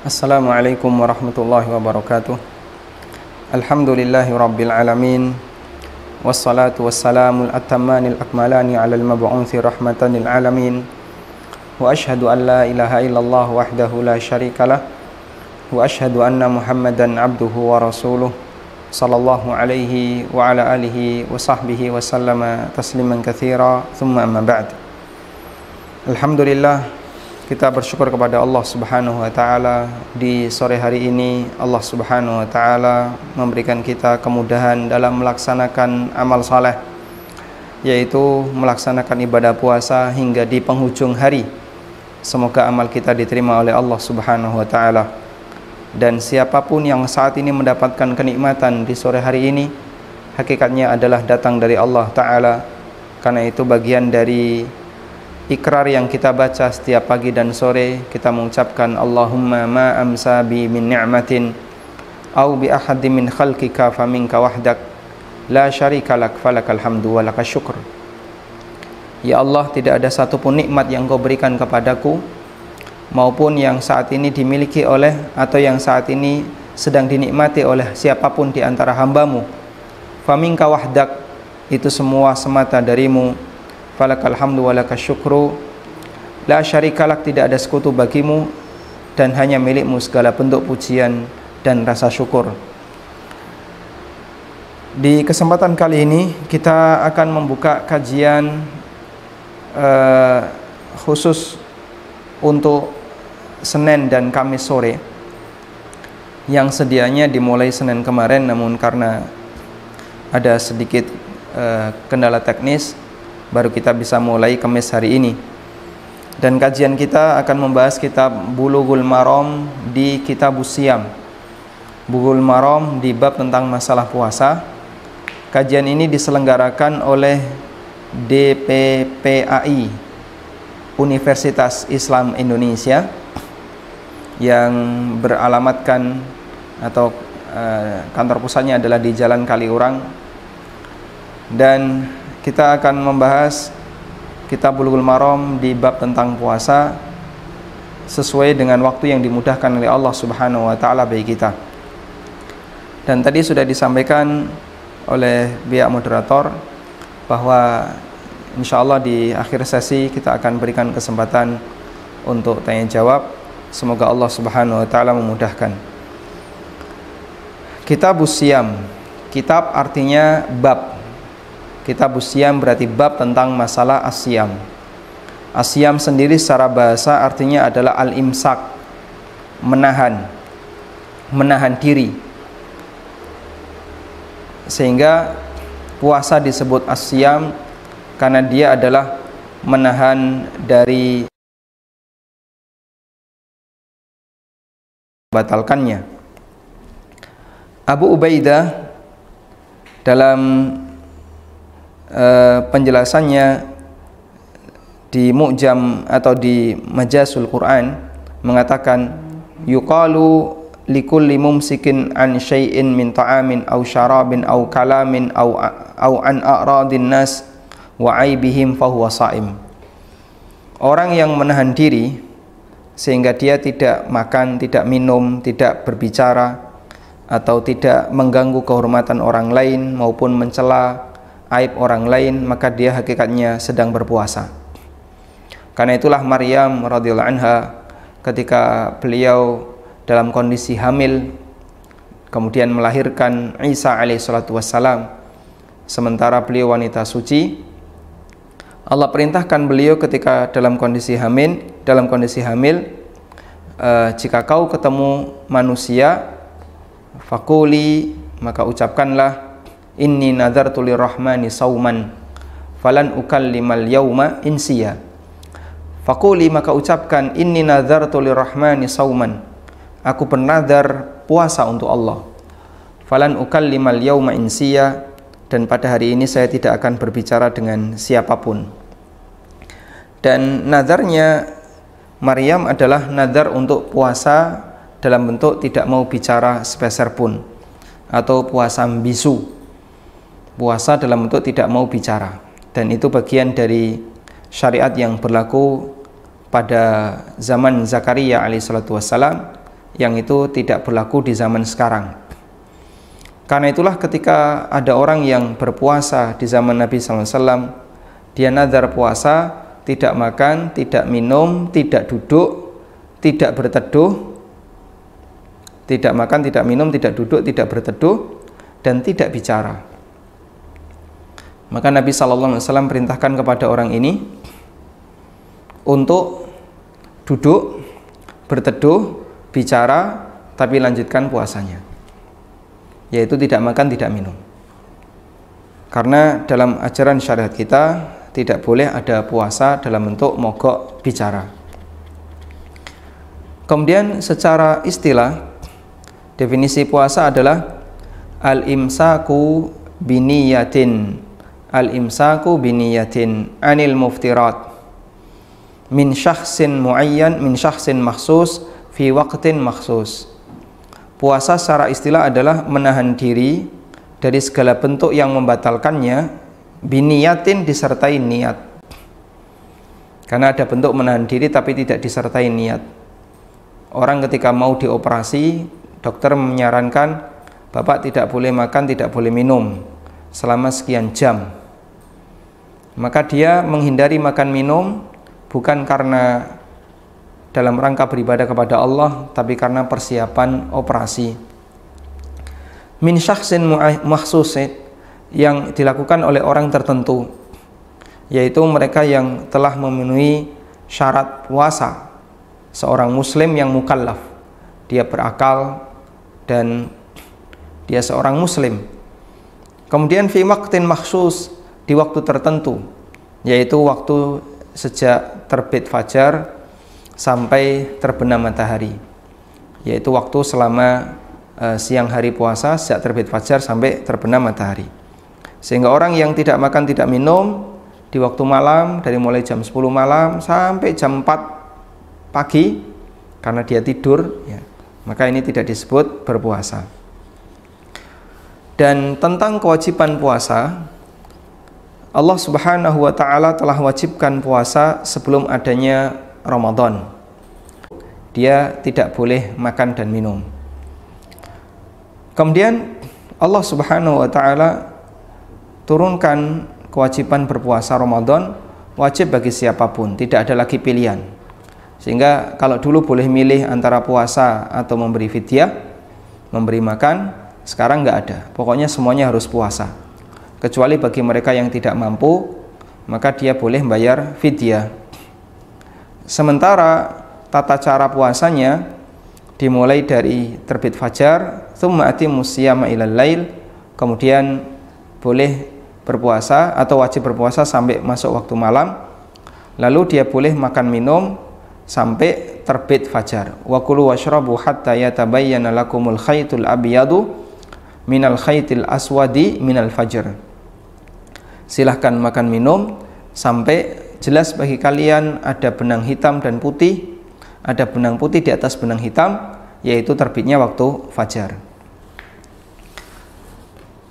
Assalamualaikum warahmatullahi wabarakatuh. Alhamdulillahi rabbil alamin. Wassalatu wassalamul atammanil akmalani alal mab'unthi rahmatan lil alamin. Wa ashhadu an la ilaha illallah wahdahu la syarikalah. Wa ashhadu anna Muhammadan abduhu wa rasuluh. Sallallahu alaihi wa ala alihi wa sahbihi wa sallama tasliman katsira. Thumma amma ba'd. Alhamdulillah, kita bersyukur kepada Allah Subhanahu wa taala. Di sore hari ini Allah Subhanahu wa taala memberikan kita kemudahan dalam melaksanakan amal saleh, yaitu melaksanakan ibadah puasa hingga di penghujung hari. Semoga amal kita diterima oleh Allah Subhanahu wa taala. Dan siapapun yang saat ini mendapatkan kenikmatan di sore hari ini, hakikatnya adalah datang dari Allah taala. Karena itu bagian dari ikrar yang kita baca setiap pagi dan sore, kita mengucapkan Allahumma ma amsa bi min ni'matin au bi ahadin min khalqika faminka wahdak la syarika lak falakal hamdu wa lakal syukr. Ya Allah, tidak ada satupun nikmat yang Kau berikan kepadaku, maupun yang saat ini dimiliki oleh atau yang saat ini sedang dinikmati oleh siapapun di antara hambamu. Faminka wahdak, itu semua semata darimu. Falakal hamdu wa lakal syukru, la syarikalak, tidak ada sekutu bagimu, dan hanya milikmu segala bentuk pujian dan rasa syukur. Di kesempatan kali ini kita akan membuka kajian khusus untuk Senin dan Kamis sore, yang sedianya dimulai Senin kemarin, namun karena ada sedikit kendala teknis, baru kita bisa mulai Kamis hari ini. Dan kajian kita akan membahas kitab Bulughul Maram di Kitabus Shiyam. Bulughul Maram di bab tentang masalah puasa. Kajian ini diselenggarakan oleh DPPAI, Universitas Islam Indonesia, yang beralamatkan atau kantor pusatnya adalah di Jalan Kaliurang. Dan kita akan membahas kitab Bulughul Maram di bab tentang puasa sesuai dengan waktu yang dimudahkan oleh Allah Subhanahu wa taala bagi kita. Dan tadi sudah disampaikan oleh pihak moderator bahwa insyaallah di akhir sesi kita akan berikan kesempatan untuk tanya jawab. Semoga Allah Subhanahu wa taala memudahkan. Kitabus Shiyam, kitab artinya bab. Kitabus Shiyam berarti bab tentang masalah as-siyam. As-siyam sendiri secara bahasa artinya adalah al-imsak, menahan diri. Sehingga puasa disebut as-siyam karena dia adalah menahan dari batalkannya. Abu Ubaidah dalam penjelasannya di Mu'jam atau di Majasul Quran mengatakan yuqalu likulli mumsikin an syai'in min ta'amin aw syarabin aw kalamin aw an a'radin nas wa aibihim fahuwa sha'im. Orang yang menahan diri sehingga dia tidak makan, tidak minum, tidak berbicara, atau tidak mengganggu kehormatan orang lain maupun mencela aib orang lain, maka dia hakikatnya sedang berpuasa. Karena itulah Maryam radhiyallahu anha ketika beliau dalam kondisi hamil kemudian melahirkan Isa alaihissalatu wassalam, sementara beliau wanita suci, Allah perintahkan beliau ketika dalam kondisi hamil, jika kau ketemu manusia, fakuli, maka ucapkanlah inni nadartu lirrahmani sauman falan ukallimal yauma insiya. Fakuli, maka ucapkan inni nadartu lirrahmani sauman, aku bernadar puasa untuk Allah. Falan ukallimal yauma insiya, dan pada hari ini saya tidak akan berbicara dengan siapapun. Dan nadarnya Maryam adalah nadar untuk puasa dalam bentuk tidak mau bicara sepeser pun, atau puasa bisu, puasa dalam bentuk tidak mau bicara. Dan itu bagian dari syariat yang berlaku pada zaman Zakaria alaihissalatu wassalam, yang itu tidak berlaku di zaman sekarang. Karena itulah ketika ada orang yang berpuasa di zaman Nabi SAW, dia nazar puasa, tidak makan, tidak minum, tidak duduk, tidak berteduh, tidak makan, tidak minum, tidak duduk, tidak berteduh, dan tidak bicara. Maka Nabi SAW perintahkan kepada orang ini untuk duduk, berteduh, bicara, tapi lanjutkan puasanya, yaitu tidak makan, tidak minum. Karena dalam ajaran syariat kita tidak boleh ada puasa dalam bentuk mogok bicara. Kemudian secara istilah, definisi puasa adalah al-imsaku biniyatin, al-imsaku biniyatin anil muftirat min syakhsin muayyan, min syakhsin makhsus fi waqtin makhsus. Puasa secara istilah adalah menahan diri dari segala bentuk yang membatalkannya, biniyatin disertai niat. Karena ada bentuk menahan diri tapi tidak disertai niat. Orang ketika mau dioperasi, dokter menyarankan Bapak tidak boleh makan, tidak boleh minum selama sekian jam. Maka dia menghindari makan minum bukan karena dalam rangka beribadah kepada Allah, tapi karena persiapan operasi. Min syakhsin makhsus, yang dilakukan oleh orang tertentu, yaitu mereka yang telah memenuhi syarat puasa. Seorang muslim yang mukallaf, dia berakal dan dia seorang muslim. Kemudian fi waqtin makhsus, di waktu tertentu, yaitu waktu sejak terbit fajar sampai terbenam matahari, yaitu waktu selama siang hari puasa, sejak terbit fajar sampai terbenam matahari. Sehingga orang yang tidak makan, tidak minum di waktu malam, dari mulai jam 10 malam sampai jam 4 pagi, karena dia tidur, ya, maka ini tidak disebut berpuasa. Dan tentang kewajiban puasa, Allah Subhanahu wa Ta'ala telah wajibkan puasa sebelum adanya Ramadan. Dia tidak boleh makan dan minum. Kemudian Allah Subhanahu wa Ta'ala turunkan kewajiban berpuasa Ramadan wajib bagi siapapun, tidak ada lagi pilihan. Sehingga kalau dulu boleh milih antara puasa atau memberi fidyah, memberi makan, sekarang nggak ada. Pokoknya semuanya harus puasa. Kecuali bagi mereka yang tidak mampu, maka dia boleh bayar fidyah. Sementara tata cara puasanya dimulai dari terbit fajar, tsumma atimmus siyama ilal lail, kemudian boleh berpuasa atau wajib berpuasa sampai masuk waktu malam, lalu dia boleh makan minum sampai terbit fajar. Wa kulu washrabu hatta yatabayyana lakumul khaytul abyadu minal khaytil aswadi minal fajr. Silahkan makan minum sampai jelas bagi kalian ada benang hitam dan putih, ada benang putih di atas benang hitam, yaitu terbitnya waktu fajar.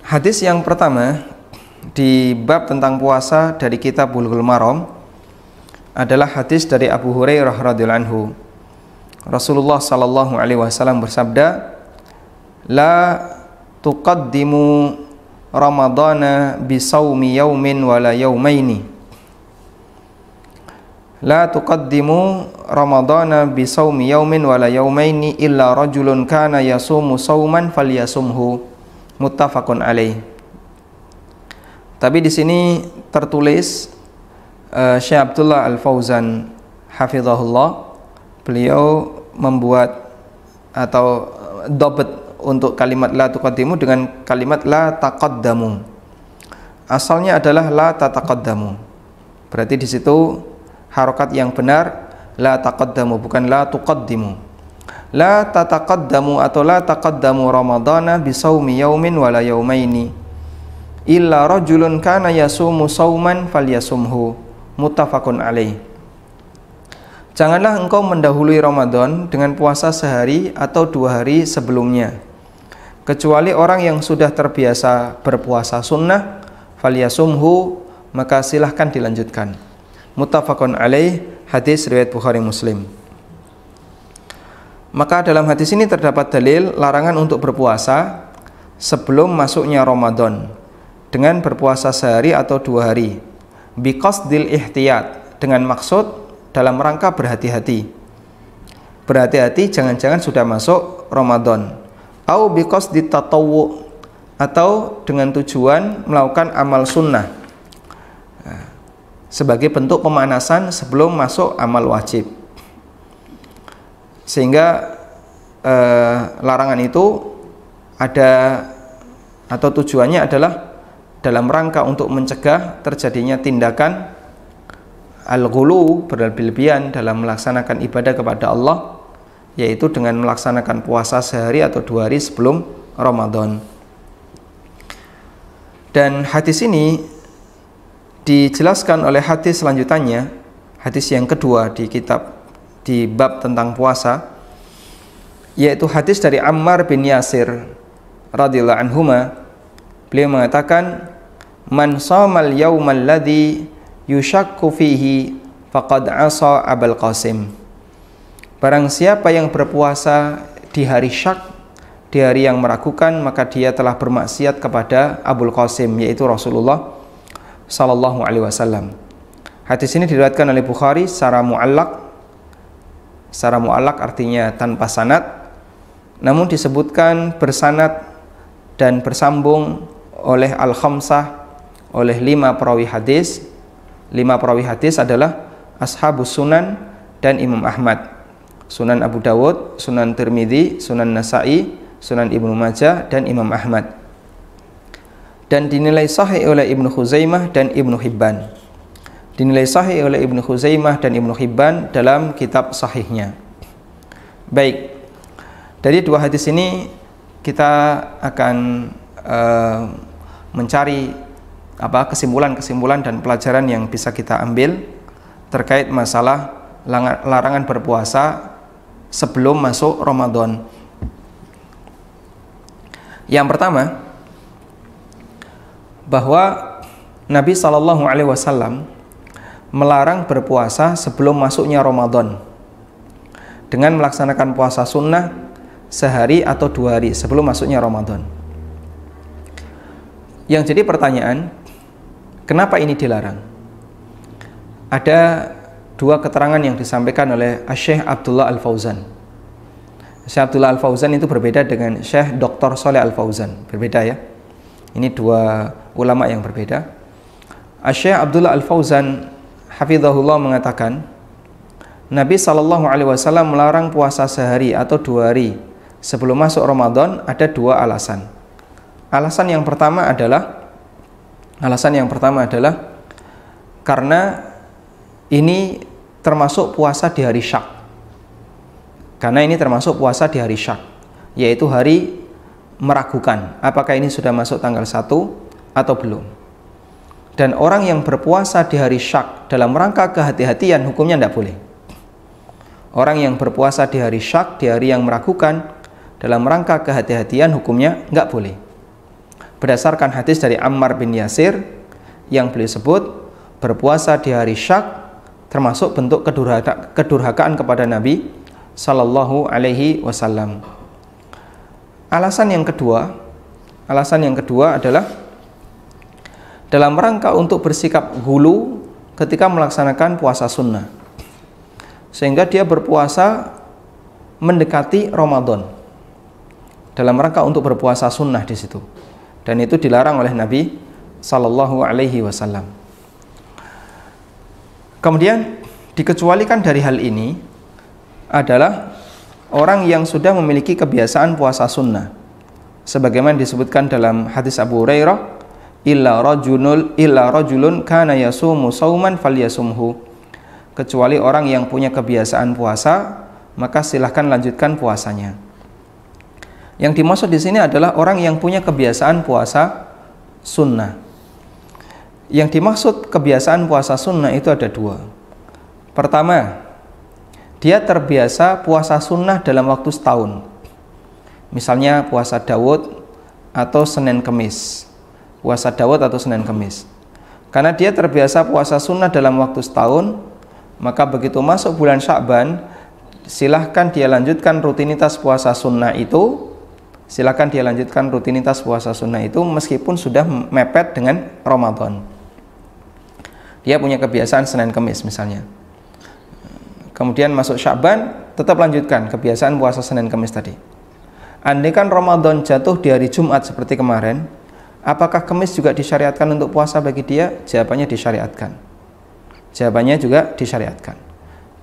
Hadis yang pertama di bab tentang puasa dari kitab Bulughul Maram adalah hadis dari Abu Hurairah radhiyallahu anhu. Rasulullah sallallahu alaihi wasallam bersabda, "La tuqaddimu Ramadana bisawmi yaumin wala yaumaini." La tuqaddimu Ramadana bisawmi yaumin wala yaumaini illa rajulun kana yasumu sawman falyasumhu. Muttafaqun alaih. Tapi di sini tertulis Syekh Abdullah Al-Fauzan hafizahullah, beliau membuat atau dobet untuk kalimat la tuqaddimu dengan kalimat la taqaddamu. Asalnya adalah la tataqaddamu. Berarti di situ harokat yang benar la taqaddamu, bukan la tuqaddimu. La tataqaddamu atau la taqaddamu Ramadana bisawmi yaumin wala yaumaini illa rajulun kana yasumu sawman falyasumhu. Muttafaqun alaih. Janganlah engkau mendahului Ramadan dengan puasa sehari atau 2 hari sebelumnya, kecuali orang yang sudah terbiasa berpuasa sunnah, falyasumhu, maka silahkan dilanjutkan. Muttafaqun alaih, hadis riwayat Bukhari Muslim. Maka dalam hadis ini terdapat dalil larangan untuk berpuasa sebelum masuknya Ramadan dengan berpuasa sehari atau 2 hari, biqasdil ihtiyat, dengan maksud dalam rangka berhati-hati. Berhati-hati jangan-jangan sudah masuk Ramadan. Au biqasdit tatawwu, atau dengan tujuan melakukan amal sunnah sebagai bentuk pemanasan sebelum masuk amal wajib. Sehingga larangan itu ada atau tujuannya adalah dalam rangka untuk mencegah terjadinya tindakan al-ghulu, berlebihan dalam melaksanakan ibadah kepada Allah, yaitu dengan melaksanakan puasa sehari atau 2 hari sebelum Ramadan. Dan hadis ini dijelaskan oleh hadis selanjutannya, hadis yang kedua di bab tentang puasa, yaitu hadis dari Ammar bin Yasir radhiyallahu anhuma. Beliau mengatakan, man shamal yaumal ladzi yushakku fihi faqad asa Abul Qasim. Barang siapa yang berpuasa di hari syak, di hari yang meragukan, maka dia telah bermaksiat kepada Abul Qasim, yaitu Rasulullah sallallahu alaihi wasallam. Hadis ini diriwayatkan oleh Bukhari secara muallaq. Secara muallaq artinya tanpa sanad, namun disebutkan bersanad dan bersambung oleh al-khamsah, oleh 5 perawi hadis. 5 perawi hadis adalah Ashabus Sunan dan Imam Ahmad, Sunan Abu Dawud, Sunan Tirmidzi, Sunan Nasa'i, Sunan Ibnu Majah, dan Imam Ahmad. Dan dinilai sahih oleh Ibnu Khuzaimah dan Ibnu Hibban. Dinilai sahih oleh Ibnu Khuzaimah dan Ibnu Hibban dalam kitab sahihnya. Baik, dari 2 hadis ini kita akan mencari kesimpulan-kesimpulan dan pelajaran yang bisa kita ambil terkait masalah larangan berpuasa sebelum masuk Ramadan. Yang pertama, bahwa Nabi SAW melarang berpuasa sebelum masuknya Ramadan dengan melaksanakan puasa sunnah sehari atau 2 hari sebelum masuknya Ramadan. Yang jadi pertanyaan, kenapa ini dilarang? Ada 2 keterangan yang disampaikan oleh Syekh Abdullah Al-Fauzan. Syekh Abdullah Al-Fauzan itu berbeda dengan Syekh Dr. Shalih Al-Fauzan. Berbeda ya. Ini 2 ulama yang berbeda. Syekh Abdullah Al-Fauzan hafizahullah mengatakan, Nabi SAW melarang puasa sehari atau 2 hari sebelum masuk Ramadan ada 2 alasan. Alasan yang pertama adalah karena ini termasuk puasa di hari syak. Karena ini termasuk puasa di hari syak, yaitu hari meragukan apakah ini sudah masuk tanggal 1 atau belum. Dan orang yang berpuasa di hari syak dalam rangka kehati-hatian hukumnya tidak boleh. Orang yang berpuasa di hari syak, di hari yang meragukan dalam rangka kehati-hatian hukumnya nggak boleh. Berdasarkan hadis dari Ammar bin Yasir yang beliau sebut, berpuasa di hari syak termasuk bentuk kedurhakaan kepada Nabi Sallallahu Alaihi Wasallam. Alasan yang kedua adalah dalam rangka untuk bersikap ghulu ketika melaksanakan puasa sunnah, sehingga dia berpuasa mendekati Ramadan dalam rangka untuk berpuasa sunnah di situ, dan itu dilarang oleh Nabi Sallallahu Alaihi Wasallam. Kemudian dikecualikan dari hal ini adalah orang yang sudah memiliki kebiasaan puasa sunnah, sebagaimana disebutkan dalam hadis Abu Hurairah, illa rajulun kana yasumu sauman falyasumhu, kecuali orang yang punya kebiasaan puasa, maka silahkan lanjutkan puasanya. Yang dimaksud di sini adalah orang yang punya kebiasaan puasa sunnah. Yang dimaksud kebiasaan puasa sunnah itu ada 2. Pertama, dia terbiasa puasa sunnah dalam waktu setahun. Misalnya puasa Daud atau Senin Kemis. Puasa Daud atau Senin Kemis. Karena dia terbiasa puasa sunnah dalam waktu setahun, maka begitu masuk bulan Sya'ban, silahkan dia lanjutkan rutinitas puasa sunnah itu, meskipun sudah mepet dengan Ramadan. Dia punya kebiasaan Senin Kemis misalnya, kemudian masuk Sya'ban, tetap lanjutkan kebiasaan puasa Senin Kemis tadi. Andaikan Ramadan jatuh di hari Jumat seperti kemarin, apakah Kemis juga disyariatkan untuk puasa bagi dia? Jawabannya disyariatkan. Jawabannya juga disyariatkan.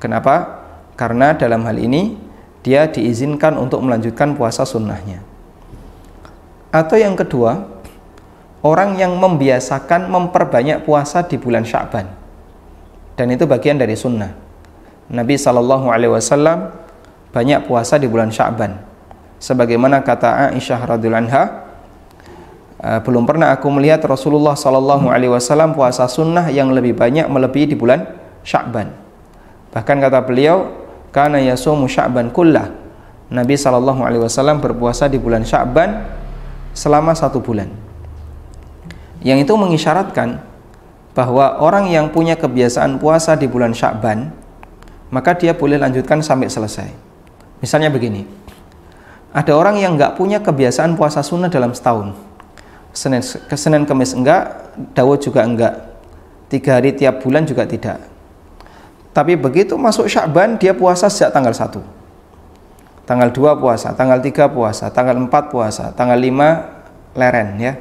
Kenapa? Karena dalam hal ini dia diizinkan untuk melanjutkan puasa sunnahnya. Atau yang kedua, orang yang membiasakan memperbanyak puasa di bulan Sya'ban, dan itu bagian dari sunnah. Nabi SAW banyak puasa di bulan Sya'ban, sebagaimana kata Aisyah radhiyallahu anha, belum pernah aku melihat Rasulullah SAW puasa sunnah yang lebih banyak melebihi di bulan Sya'ban. Bahkan kata beliau, kana yasumu Sya'ban kullah, Nabi SAW berpuasa di bulan Sya'ban selama 1 bulan. Yang itu mengisyaratkan bahwa orang yang punya kebiasaan puasa di bulan Sya'ban, maka dia boleh lanjutkan sampai selesai. Misalnya begini, ada orang yang nggak punya kebiasaan puasa sunnah dalam setahun, Senin Kemis enggak, Daud juga enggak, 3 hari tiap bulan juga tidak. Tapi begitu masuk Sya'ban, dia puasa sejak tanggal 1, tanggal 2 puasa, tanggal 3 puasa, tanggal 4 puasa, tanggal 5 leren ya,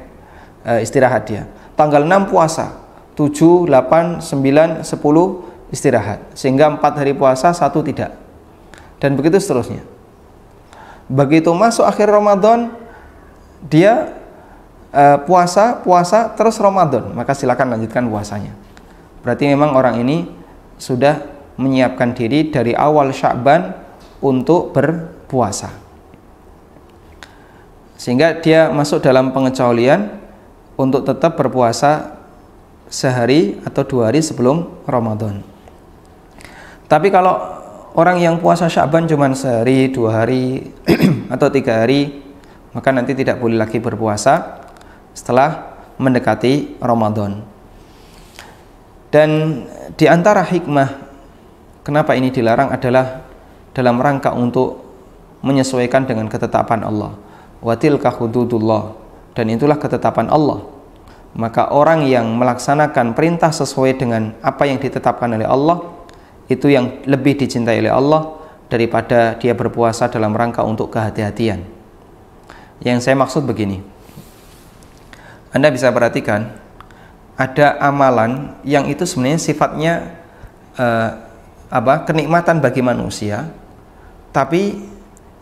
istirahat dia, tanggal 6 puasa, 7, 8, 9, 10 istirahat, sehingga 4 hari puasa, 1 tidak, dan begitu seterusnya. Begitu masuk akhir Ramadan, dia puasa terus Ramadan, maka silakan lanjutkan puasanya. Berarti memang orang ini sudah menyiapkan diri dari awal Sya'ban untuk berpuasa, sehingga dia masuk dalam pengecualian untuk tetap berpuasa sehari atau 2 hari sebelum Ramadan. Tapi kalau orang yang puasa Sya'ban cuma sehari, 2 hari atau 3 hari, maka nanti tidak boleh lagi berpuasa setelah mendekati Ramadan. Dan di antara hikmah kenapa ini dilarang adalah dalam rangka untuk menyesuaikan dengan ketetapan Allah. Wa tilka hududullah, dan itulah ketetapan Allah. Maka orang yang melaksanakan perintah sesuai dengan apa yang ditetapkan oleh Allah, itu yang lebih dicintai oleh Allah daripada dia berpuasa dalam rangka untuk kehati-hatian. Yang saya maksud begini, Anda bisa perhatikan ada amalan yang itu sebenarnya sifatnya kenikmatan bagi manusia, tapi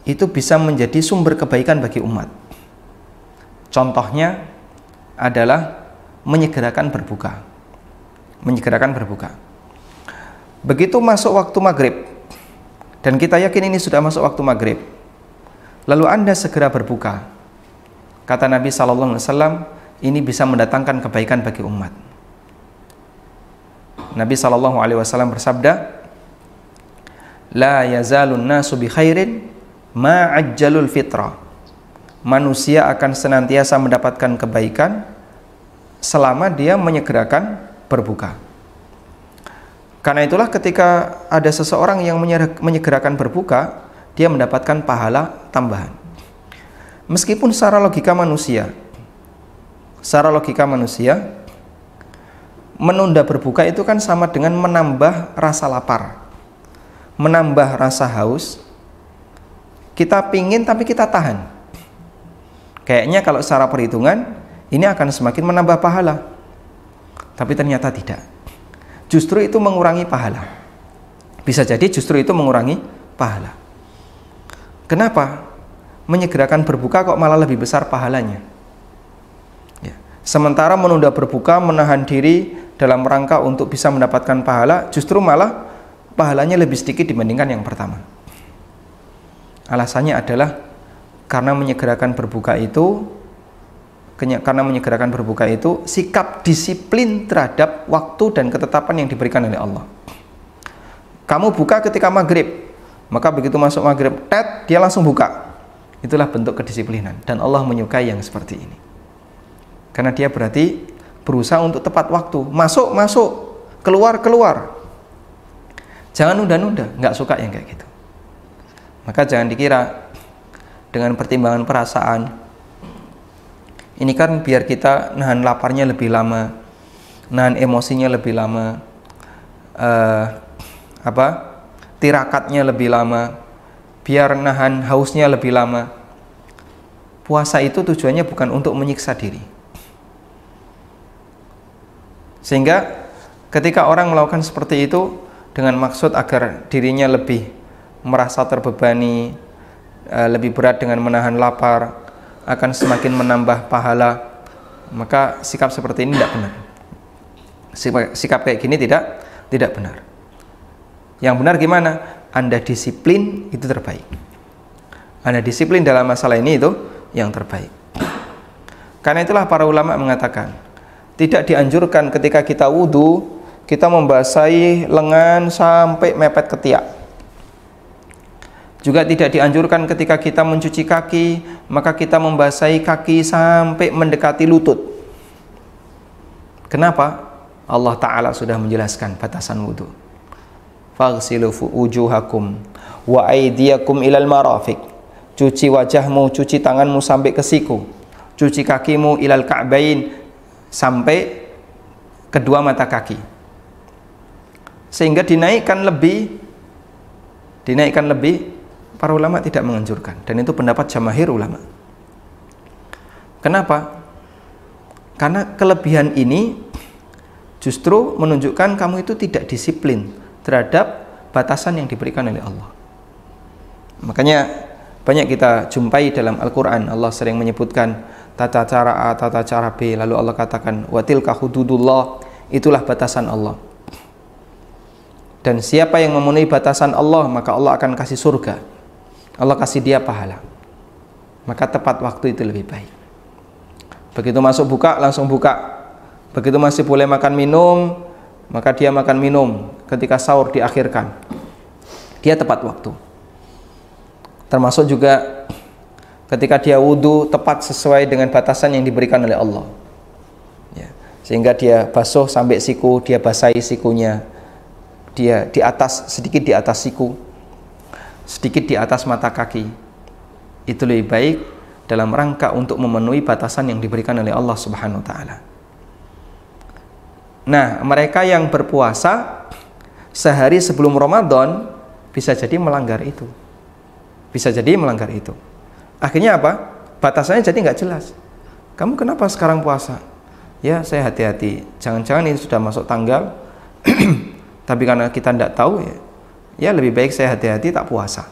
itu bisa menjadi sumber kebaikan bagi umat. Contohnya adalah menyegerakan berbuka. Begitu masuk waktu maghrib, dan kita yakin ini sudah masuk waktu maghrib, lalu Anda segera berbuka, kata Nabi SAW, ini bisa mendatangkan kebaikan bagi umat. Nabi SAW bersabda, la yazalun nasu bi khairin ma ajjalul fitrah. Manusia akan senantiasa mendapatkan kebaikan selama dia menyegerakan berbuka. Karena itulah ketika ada seseorang yang menyegerakan berbuka, dia mendapatkan pahala tambahan. Meskipun secara logika manusia menunda berbuka itu kan sama dengan menambah rasa lapar, menambah rasa haus. Kita pingin tapi kita tahan. Kayaknya kalau secara perhitungan ini akan semakin menambah pahala, tapi ternyata tidak. Justru itu mengurangi pahala. Bisa jadi justru itu mengurangi pahala. Kenapa? Menyegerakan berbuka kok malah lebih besar pahalanya. Sementara menunda berbuka, menahan diri dalam rangka untuk bisa mendapatkan pahala, justru malah pahalanya lebih sedikit dibandingkan yang pertama. Alasannya adalah karena menyegerakan berbuka itu sikap disiplin terhadap waktu dan ketetapan yang diberikan oleh Allah. Kamu buka ketika maghrib, maka begitu masuk maghrib, dia langsung buka. Itulah bentuk kedisiplinan, dan Allah menyukai yang seperti ini. Karena dia berarti berusaha untuk tepat waktu, masuk, keluar. Jangan nunda-nunda, nggak suka yang kayak gitu. Maka jangan dikira dengan pertimbangan perasaan ini kan biar kita nahan laparnya lebih lama, nahan emosinya lebih lama, tirakatnya lebih lama, biar nahan hausnya lebih lama. Puasa itu tujuannya bukan untuk menyiksa diri. Sehingga ketika orang melakukan seperti itu dengan maksud agar dirinya lebih merasa terbebani, lebih berat dengan menahan lapar, akan semakin menambah pahala, maka sikap seperti ini tidak benar. Sikap kayak gini tidak benar. Yang benar gimana? Anda disiplin, itu terbaik. Anda disiplin dalam masalah ini, itu yang terbaik. Karena itulah para ulama mengatakan, tidak dianjurkan ketika kita wudhu kita membasahi lengan sampai mepet ketiak. Juga tidak dianjurkan ketika kita mencuci kaki maka kita membasahi kaki sampai mendekati lutut. Kenapa? Allah Ta'ala sudah menjelaskan batasan wudhu. Faghsilu wujuhakum wa aydiyakum ilal marafiq. Cuci wajahmu, cuci tanganmu sampai ke siku, cuci kakimu ilal ka'bain, sampai kedua mata kaki. Sehingga dinaikkan lebih, para ulama tidak menganjurkan, dan itu pendapat jamahir ulama. Kenapa? Karena kelebihan ini justru menunjukkan kamu itu tidak disiplin terhadap batasan yang diberikan oleh Allah. Makanya banyak kita jumpai dalam Al-Quran, Allah sering menyebutkan tata cara A, tata cara B, lalu Allah katakan watilka hududullah, itulah batasan Allah. Dan siapa yang memenuhi batasan Allah, maka Allah akan kasih surga, Allah kasih dia pahala. Maka tepat waktu itu lebih baik. Begitu masuk buka, langsung buka. Begitu masih boleh makan minum, maka dia makan minum. Ketika sahur diakhirkan, dia tepat waktu. Termasuk juga ketika dia wudhu tepat sesuai dengan batasan yang diberikan oleh Allah, ya. Sehingga dia basuh sampai siku, dia basahi sikunya, dia di atas, sedikit di atas siku, sedikit di atas mata kaki. Itu lebih baik dalam rangka untuk memenuhi batasan yang diberikan oleh Allah Subhanahu wa Ta'ala. Nah, mereka yang berpuasa sehari sebelum Ramadan bisa jadi melanggar itu. Bisa jadi melanggar itu. Akhirnya apa? Batasannya jadi nggak jelas. Kamu kenapa sekarang puasa? Ya, saya hati-hati. Jangan-jangan ini sudah masuk tanggal. Tapi karena kita tidak tahu, ya lebih baik saya hati-hati tak puasa.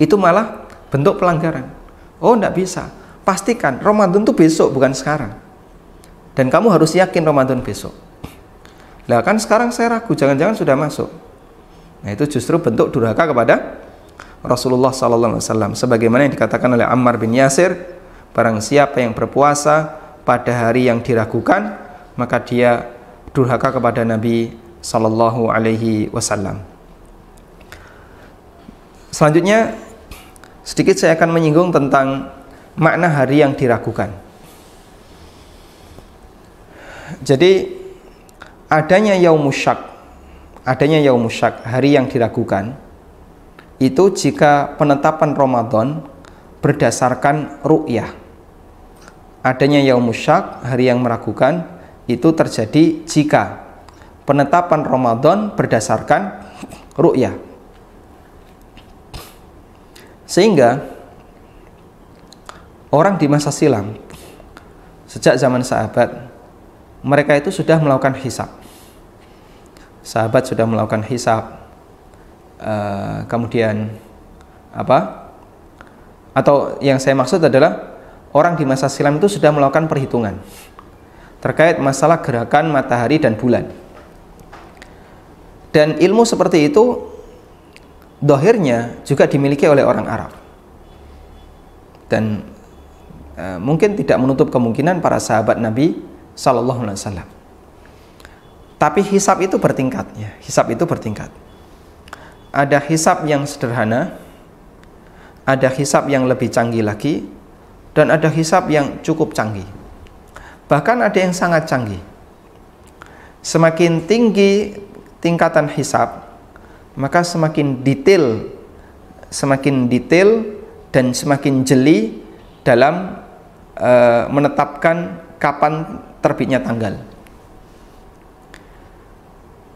Itu malah bentuk pelanggaran. Oh, tidak bisa. Pastikan Ramadan itu besok, bukan sekarang. Dan kamu harus yakin Ramadan besok. Lah kan sekarang saya ragu, jangan-jangan sudah masuk. Nah, itu justru bentuk durhaka kepada Rasulullah SAW, sebagaimana yang dikatakan oleh Ammar bin Yasir, barang siapa yang berpuasa pada hari yang diragukan, maka dia durhaka kepada Nabi SAW. Selanjutnya sedikit saya akan menyinggung tentang makna hari yang diragukan. Jadi adanya yaumus syak, hari yang diragukan, itu jika penetapan Ramadan berdasarkan ru'yah. Adanya yaumus syak, hari yang meragukan, itu terjadi jika penetapan Ramadan berdasarkan ru'yah. Sehingga orang di masa silam, sejak zaman sahabat, mereka itu sudah melakukan hisab. Sahabat sudah melakukan hisab. Kemudian apa? Atau yang saya maksud adalah orang di masa silam itu sudah melakukan perhitungan terkait masalah gerakan matahari dan bulan. Dan ilmu seperti itu dohirnya juga dimiliki oleh orang Arab. Dan mungkin tidak menutup kemungkinan para sahabat Nabi Sallallahu Alaihi Wasallam. Tapi hisab itu bertingkat, ya. Hisab itu bertingkat. Ada hisab yang sederhana, ada hisab yang lebih canggih lagi, dan ada hisab yang cukup canggih. Bahkan ada yang sangat canggih. Semakin tinggi tingkatan hisab, maka semakin detail semakin detail dan semakin jeli dalam menetapkan kapan terbitnya tanggal.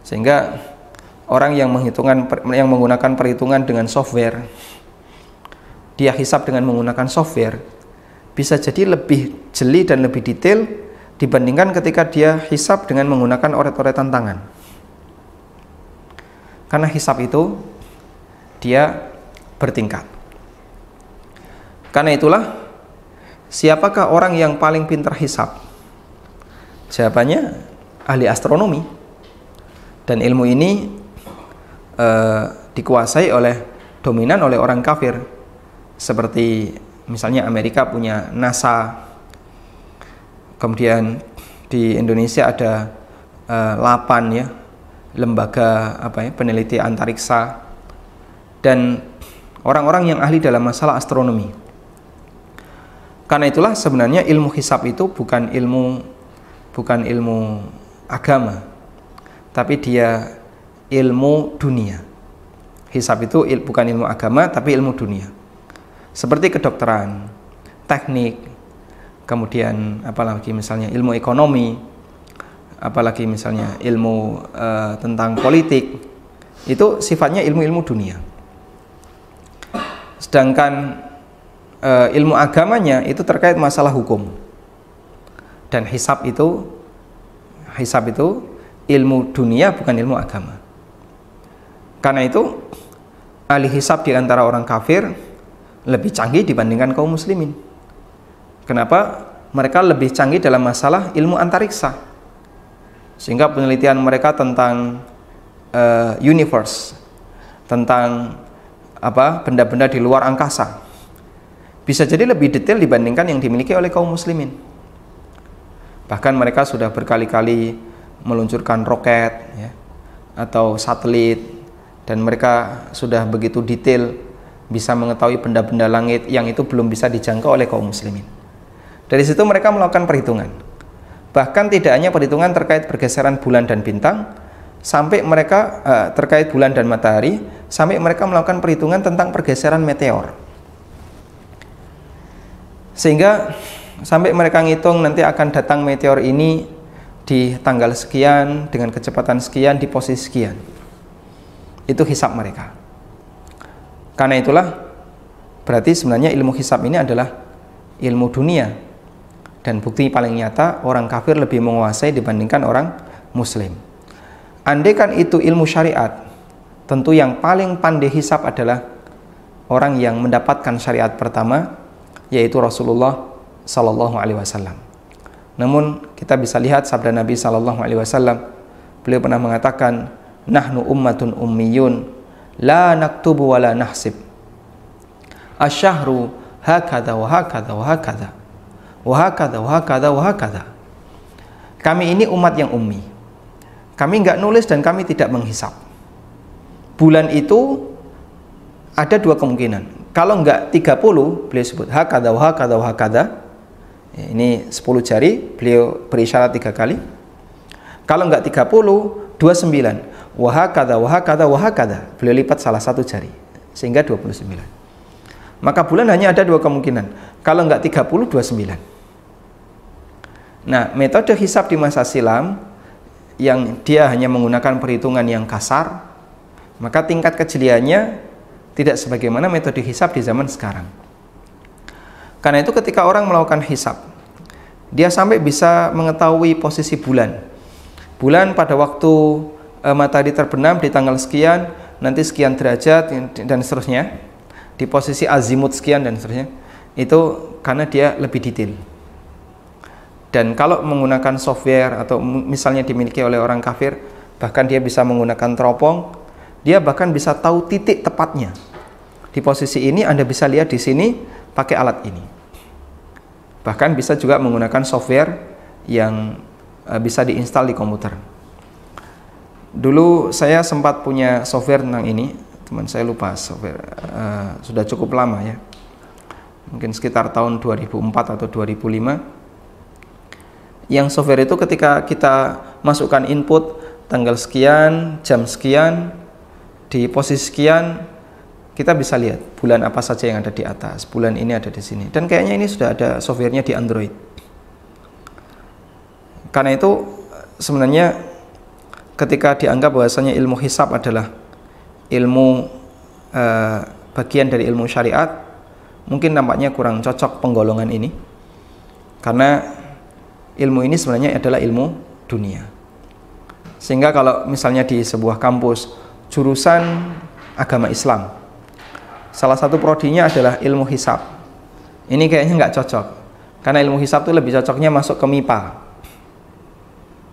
Sehingga orang yang menggunakan perhitungan dengan software, dia hisab dengan menggunakan software, bisa jadi lebih jeli dan lebih detail dibandingkan ketika dia hisab dengan menggunakan oret-oretan tangan. Karena hisab itu dia bertingkat. Karena itulah, siapakah orang yang paling pintar hisab? Jawabannya ahli astronomi. Dan ilmu ini dikuasai dominan oleh orang kafir. Seperti misalnya Amerika punya NASA, kemudian di Indonesia ada LAPAN ya, lembaga peneliti antariksa, dan orang-orang yang ahli dalam masalah astronomi. Karena itulah sebenarnya ilmu hisab itu bukan ilmu agama, tapi dia ilmu dunia. Hisab itu bukan ilmu agama, tapi ilmu dunia. Seperti kedokteran, teknik, kemudian apalagi misalnya ilmu ekonomi, apalagi misalnya ilmu tentang politik, itu sifatnya ilmu-ilmu dunia. Sedangkan ilmu agamanya itu terkait masalah hukum. Dan hisab itu ilmu dunia, bukan ilmu agama. Karena itu ahli hisab di antara orang kafir lebih canggih dibandingkan kaum muslimin. Kenapa? Mereka lebih canggih dalam masalah ilmu antariksa, sehingga penelitian mereka tentang universe, tentang benda-benda di luar angkasa, bisa jadi lebih detail dibandingkan yang dimiliki oleh kaum muslimin. Bahkan mereka sudah berkali-kali meluncurkan roket ya, atau satelit, dan mereka sudah begitu detail bisa mengetahui benda-benda langit yang itu belum bisa dijangkau oleh kaum muslimin. Dari situ mereka melakukan perhitungan. Bahkan tidak hanya perhitungan terkait pergeseran bulan dan bintang, sampai mereka terkait bulan dan matahari, sampai mereka melakukan perhitungan tentang pergeseran meteor. Sehingga sampai mereka ngitung nanti akan datang meteor ini di tanggal sekian, dengan kecepatan sekian, di posisi sekian. Itu hisab mereka. Karena itulah, berarti sebenarnya ilmu hisab ini adalah ilmu dunia. Dan bukti paling nyata, orang kafir lebih menguasai dibandingkan orang muslim. Andai kan itu ilmu syariat, tentu yang paling pandai hisab adalah orang yang mendapatkan syariat pertama, yaitu Rasulullah Sallallahu Alaihi Wasallam. Namun kita bisa lihat sabda Nabi Sallallahu Alaihi Wasallam, beliau pernah mengatakan, nahnu ummatun ummiyun, la naktubu wa la nahsib, asyahru hakadha wa hakadha wa hakadha wa hakadha wa hakadha wa hakadha. Kami ini umat yang ummi, kami enggak nulis dan kami tidak menghisab. Bulan itu ada dua kemungkinan. Kalau enggak 30, beliau sebut hakadha wa hakadha wa hakadha. Ini 10 jari, beliau berisyarat 3 kali. Kalau enggak 30, 29. Wa hakadha wa hakadha wa hakadha. Beliau lipat salah satu jari, sehingga 29. Maka bulan hanya ada dua kemungkinan. Kalau enggak 30, 29. Nah, metode hisab di masa silam yang dia hanya menggunakan perhitungan yang kasar, maka tingkat kejeliannya tidak sebagaimana metode hisab di zaman sekarang. Karena itu ketika orang melakukan hisab, dia sampai bisa mengetahui posisi bulan. Bulan pada waktu matahari terbenam di tanggal sekian, nanti sekian derajat dan seterusnya, di posisi azimut sekian dan seterusnya. Itu karena dia lebih detail. Dan kalau menggunakan software atau misalnya dimiliki oleh orang kafir, bahkan dia bisa menggunakan teropong, dia bahkan bisa tahu titik tepatnya. Di posisi ini Anda bisa lihat di sini pakai alat ini. Bahkan bisa juga menggunakan software yang bisa diinstal di komputer. Dulu saya sempat punya software tentang ini, teman saya lupa software, sudah cukup lama ya, mungkin sekitar tahun 2004 atau 2005. Yang software itu ketika kita masukkan input tanggal sekian, jam sekian, di posisi sekian, kita bisa lihat bulan apa saja yang ada di atas, bulan ini ada di sini. Dan kayaknya ini sudah ada softwarenya di Android. Karena itu sebenarnya ketika dianggap bahwasanya ilmu hisab adalah ilmu bagian dari ilmu syariat, mungkin nampaknya kurang cocok penggolongan ini. Karena ilmu ini sebenarnya adalah ilmu dunia. Sehingga kalau misalnya di sebuah kampus jurusan agama Islam, salah satu prodinya adalah ilmu hisab, ini kayaknya nggak cocok. Karena ilmu hisab itu lebih cocoknya masuk ke MIPA,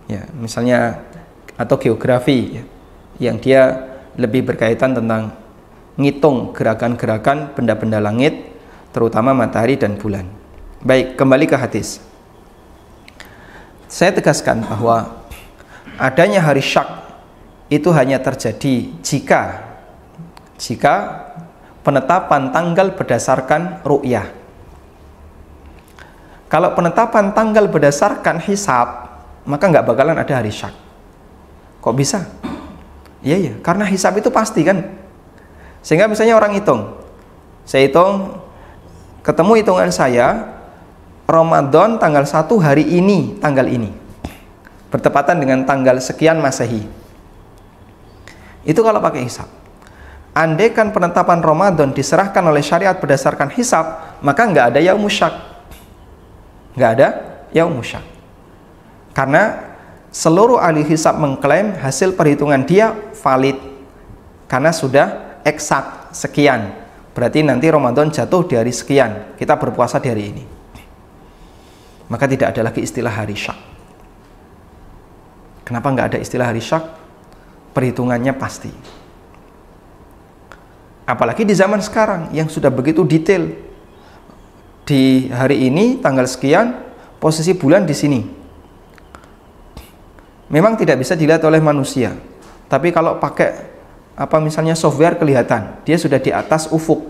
ya, misalnya, atau geografi, ya, yang dia lebih berkaitan tentang ngitung gerakan-gerakan benda-benda langit, terutama matahari dan bulan. Baik, kembali ke hadis. Saya tegaskan bahwa adanya hari syak itu hanya terjadi jika penetapan tanggal berdasarkan ru'yah. Kalau penetapan tanggal berdasarkan hisab, maka nggak bakalan ada hari syak. Kok bisa? Iya, karena hisab itu pasti kan. Sehingga misalnya orang hitung, saya hitung, ketemu hitungan saya, Ramadan tanggal 1 hari ini, tanggal ini, bertepatan dengan tanggal sekian Masehi. Itu kalau pakai hisab. Andaikan penetapan Ramadan diserahkan oleh syariat berdasarkan hisab, maka nggak ada yaumus syak. Nggak ada yaumus syak. Karena seluruh ahli hisab mengklaim hasil perhitungan dia valid. Karena sudah eksak sekian. Berarti nanti Ramadan jatuh di hari sekian. Kita berpuasa di hari ini. Maka tidak ada lagi istilah hari syak. Kenapa nggak ada istilah hari syak? Perhitungannya pasti. Apalagi di zaman sekarang yang sudah begitu detail. Di hari ini tanggal sekian, posisi bulan di sini. Memang tidak bisa dilihat oleh manusia. Tapi kalau pakai misalnya software kelihatan, dia sudah di atas ufuk.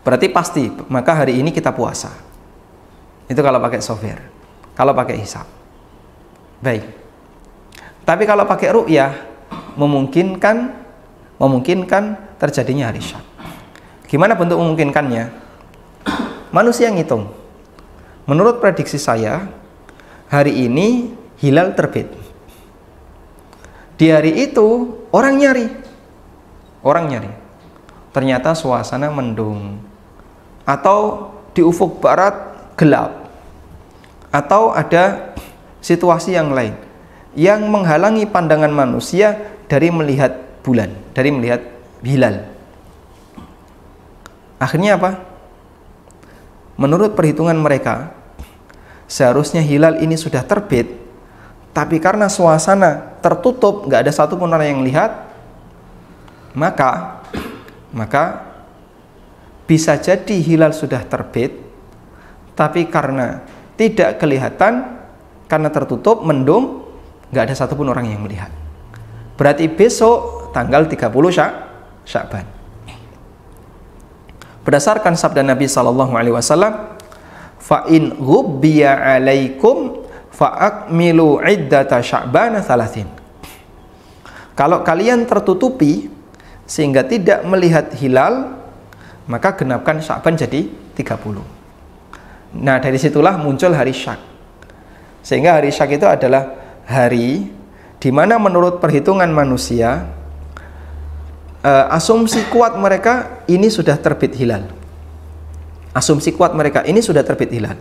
Berarti pasti, maka hari ini kita puasa. Itu kalau pakai software. Kalau pakai hisab. Baik. Tapi kalau pakai ru'yah, memungkinkan terjadinya hari syak. Gimana bentuk memungkinkannya? Manusia ngitung. Menurut prediksi saya, hari ini hilal terbit. Di hari itu orang nyari. Ternyata suasana mendung. Atau di ufuk barat gelap, atau ada situasi yang lain yang menghalangi pandangan manusia dari melihat bulan, dari melihat hilal. Akhirnya apa? Menurut perhitungan mereka, seharusnya hilal ini sudah terbit, tapi karena suasana tertutup, nggak ada satupun orang yang lihat, maka bisa jadi hilal sudah terbit, tapi karena tidak kelihatan, karena tertutup, mendung, nggak ada satupun orang yang melihat. Berarti besok tanggal 30 Sya'ban. Berdasarkan sabda Nabi SAW, fa in ghubbiya 'alaikum fa akmilu 'iddata Sya'bana 30. Kalau kalian tertutupi sehingga tidak melihat hilal, maka genapkan Sya'ban jadi 30. Nah, dari situlah muncul hari syak. Sehingga hari syak itu adalah hari di mana menurut perhitungan manusia, asumsi kuat mereka ini sudah terbit hilal. Asumsi kuat mereka ini sudah terbit hilal.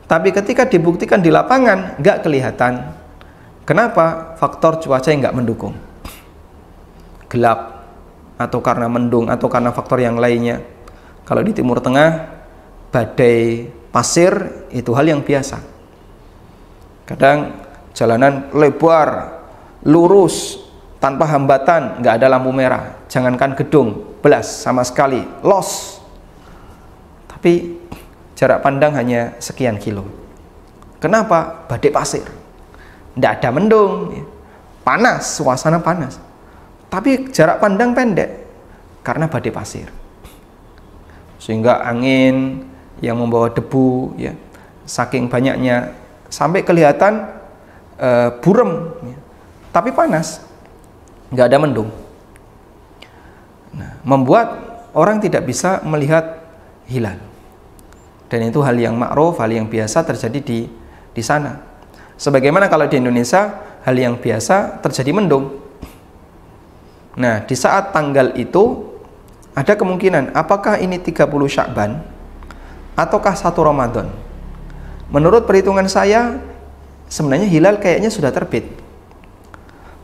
Tapi ketika dibuktikan di lapangan nggak kelihatan. Kenapa? Faktor cuaca yang nggak mendukung. Gelap, atau karena mendung, atau karena faktor yang lainnya. Kalau di Timur Tengah, badai pasir itu hal yang biasa. Kadang jalanan lebar, lurus, tanpa hambatan, nggak ada lampu merah. Jangankan gedung, belas sama sekali, los. Tapi jarak pandang hanya sekian kilo. Kenapa? Badai pasir. Nggak ada mendung, panas, suasana panas. Tapi jarak pandang pendek karena badai pasir. Sehingga angin yang membawa debu, ya, saking banyaknya sampai kelihatan burem, ya, tapi panas, nggak ada mendung. Nah, membuat orang tidak bisa melihat hilal. Dan itu hal yang ma'ruf, hal yang biasa terjadi di sana. Sebagaimana kalau di Indonesia, hal yang biasa terjadi mendung. Nah, di saat tanggal itu ada kemungkinan apakah ini 30 Sya'ban ataukah 1 Ramadan. Menurut perhitungan saya, sebenarnya hilal kayaknya sudah terbit.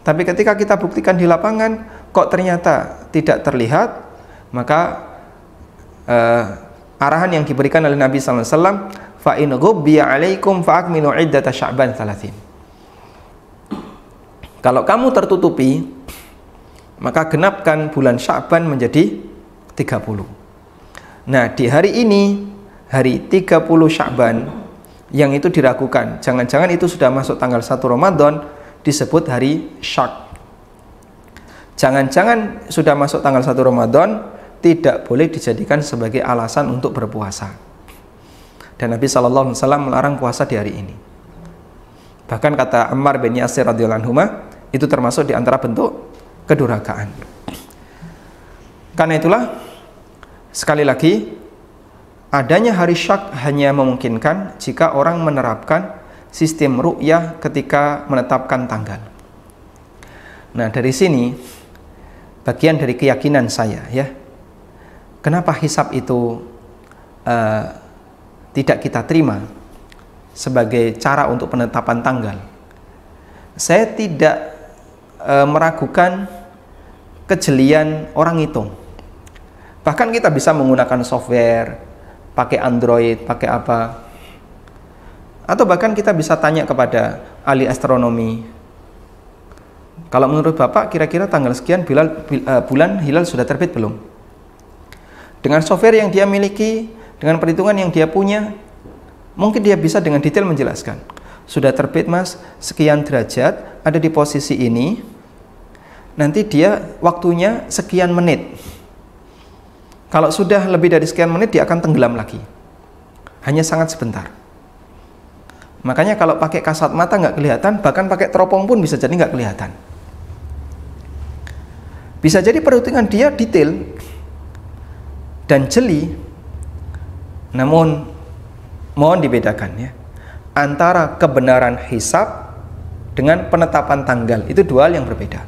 Tapi ketika kita buktikan di lapangan, kok ternyata tidak terlihat, maka arahan yang diberikan oleh Nabi SAW, fa in ghubbiya 'alaikum fa akmilu 'iddata Sya'ban 30. Kalau kamu tertutupi, maka genapkan bulan Sya'ban menjadi 30. Nah, di hari ini, hari 30 Sya'ban, yang itu diragukan. Jangan-jangan itu sudah masuk tanggal 1 Ramadan, disebut hari Syak. Jangan-jangan sudah masuk tanggal 1 Ramadan, tidak boleh dijadikan sebagai alasan untuk berpuasa. Dan Nabi SAW melarang puasa di hari ini. Bahkan kata Ammar bin Yasir radhiyallahu anhu, itu termasuk di antara bentuk kedurhakaan. Karena itulah, sekali lagi, adanya hari Syak hanya memungkinkan jika orang menerapkan sistem ru'yah ketika menetapkan tanggal. Nah, dari sini bagian dari keyakinan saya, ya, kenapa hisab itu tidak kita terima sebagai cara untuk penetapan tanggal. Saya tidak meragukan kejelian orang hitung. Bahkan kita bisa menggunakan software, pakai Android, pakai apa, atau bahkan kita bisa tanya kepada ahli astronomi, kalau menurut Bapak kira-kira tanggal sekian bulan hilal sudah terbit belum? Dengan software yang dia miliki, dengan perhitungan yang dia punya, mungkin dia bisa dengan detail menjelaskan, sudah terbit mas, sekian derajat, ada di posisi ini, nanti dia waktunya sekian menit. Kalau sudah lebih dari sekian menit, dia akan tenggelam lagi, hanya sangat sebentar. Makanya kalau pakai kasat mata nggak kelihatan, bahkan pakai teropong pun bisa jadi nggak kelihatan. Bisa jadi perhitungan dia detail dan jeli, namun mohon dibedakan, ya, antara kebenaran hisab dengan penetapan tanggal. Itu dua hal yang berbeda.